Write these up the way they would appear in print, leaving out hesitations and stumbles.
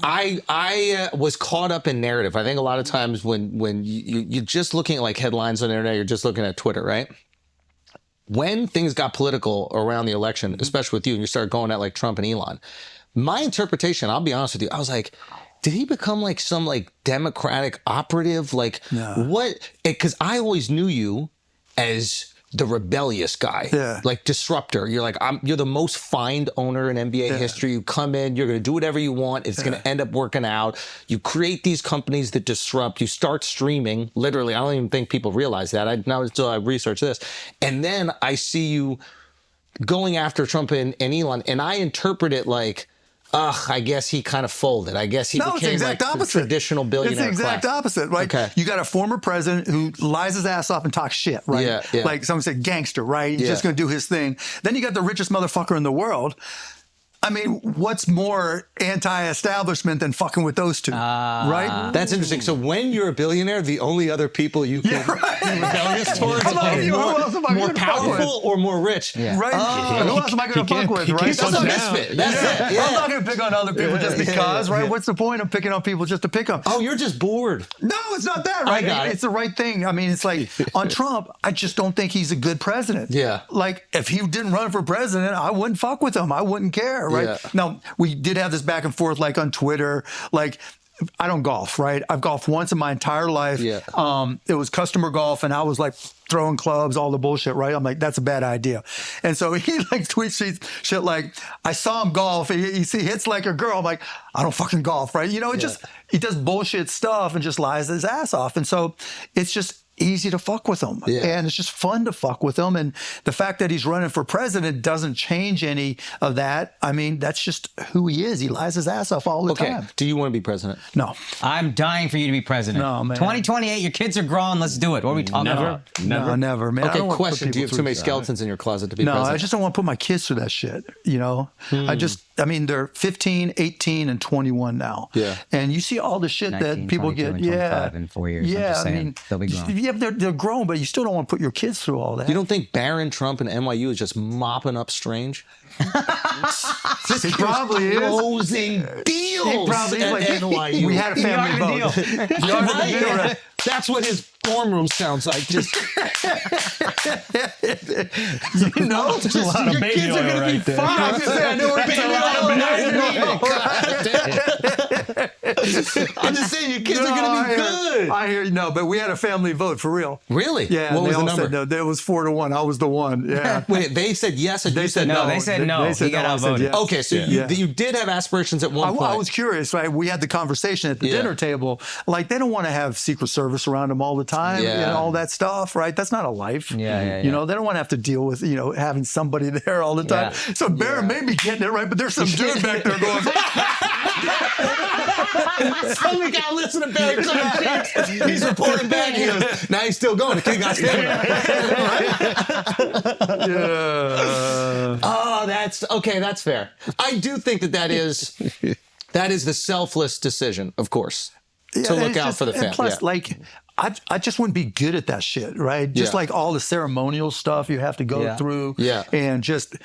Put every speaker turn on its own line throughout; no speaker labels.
I was caught up in narrative. I think a lot of times when you're just looking at like headlines on the internet, you're just looking at Twitter, right? When things got political around the election, especially with you, and you started going at like Trump and Elon, my interpretation, I'll be honest with you, I was like, did he become like some like Democratic operative? Like what? Because I always knew you as the rebellious guy, like disruptor. You're like, you're the most fined owner in NBA history. You come in, you're going to do whatever you want. It's going to end up working out. You create these companies that disrupt. You start streaming. Literally, I don't even think people realize that. Now until I research this, and then I see you going after Trump and Elon, and I interpret it like, I guess he kind of folded. I guess he became like the traditional billionaire
It's the exact opposite, right?
Okay.
You got a former president who lies his ass off and talks shit, right?
Yeah.
Like someone said, gangster, right? He's just going to do his thing. Then you got the richest motherfucker in the world. I mean, what's more anti-establishment than fucking with those two, right?
That's interesting. So when you're a billionaire, the only other people you can be rebellious towards are more powerful or more rich.
Right? Who else am I going to fuck with, right?
That's a misfit. That's it.
I'm not going to pick on other people just because, right? What's the point of picking on people just to pick on?
Oh, you're just bored.
No, it's not that, right?
I got it.
It's the right thing. I mean, it's like on Trump, I just don't think he's a good president.
Yeah.
Like if he didn't run for president, I wouldn't fuck with him. I wouldn't care, right?
Yeah.
Now, we did have this back and forth like on Twitter. Like, I don't golf, right? I've golfed once in my entire life.
Yeah.
It was customer golf, and I was like throwing clubs, all the bullshit, right? I'm like, that's a bad idea. And so he like tweets shit like, I saw him golf. He hits like a girl. I'm like, I don't fucking golf, right? You know, he does bullshit stuff and just lies his ass off. And so it's just easy to fuck with him. And it's just fun to fuck with him. And the fact that he's running for president doesn't change any of that. I mean, that's just who he is. He lies his ass off all the time.
Do you want to be president?
No.
I'm dying for you to be president.
No, man.
2028, your kids are grown. Let's do it. What are we talking about?
No, never, man.
Okay, question. Do you have too many skeletons in your closet to be president?
No, I just don't want to put my kids through that shit, you know? I mean, they're 15, 18, and 21 now.
Yeah.
And you see all the shit
19,
that people
22,
get.
and 25 in 4 years.
Yeah,
I'm just saying,
I mean,
they'll be grown.
Yeah, they're grown, but you still don't want to put your kids through all that.
You don't think Barron Trump and NYU is just mopping up Strange?
He probably is.
Closing deals.
He probably is.
At NYU.
We had a family vote.
Right? That's what his dorm room sounds like. Just
you know,
There's a lot of baby oil right there.
I know
I'm just saying, your kids are going to be good.
I hear you. No, but we had a family vote for real.
Really?
Yeah.
What was the
all
number?
said no. It was 4-1. I was the one. Yeah.
Wait, they said yes, or you said
no.
They said no.
They said
He got
no. I said
outvoted.
yes.
Okay, so you did have aspirations at one point.
I was curious, right? We had the conversation at the dinner table. Like, they don't want to have Secret Service around them all the time and all that stuff, right? That's not a life. You know, they don't want to have to deal with, you know, having somebody there all the time. So Barron may be getting it right, but there's some dude back there going,
Somebody got to listen to Barry Trump. He's reporting back. He goes, now he's still going. The kid got Oh, that's fair. I do think that is the selfless decision, of course, to look out for the family.
Plus, like, I just wouldn't be good at that shit, right? Just like all the ceremonial stuff you have to go through. And just,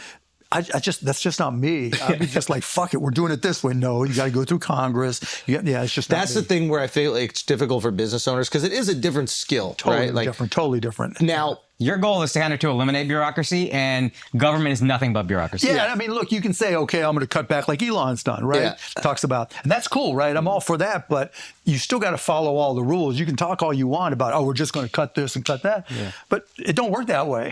that's just not me. I'd be just like, fuck it, we're doing it this way. No, you got to go through Congress. It's just
that's the thing where I feel like it's difficult for business owners because it is a different skill,
totally
right? Like,
different, totally different.
Now,
your goal is to kind of to eliminate bureaucracy, and government is nothing but bureaucracy.
Yeah, I mean, look, you can say, okay, I'm going to cut back like Elon's done, right? Talks about, and that's cool, right? I'm all for that, but you still got to follow all the rules. You can talk all you want about, oh, we're just going to cut this and cut that, but it don't work that way.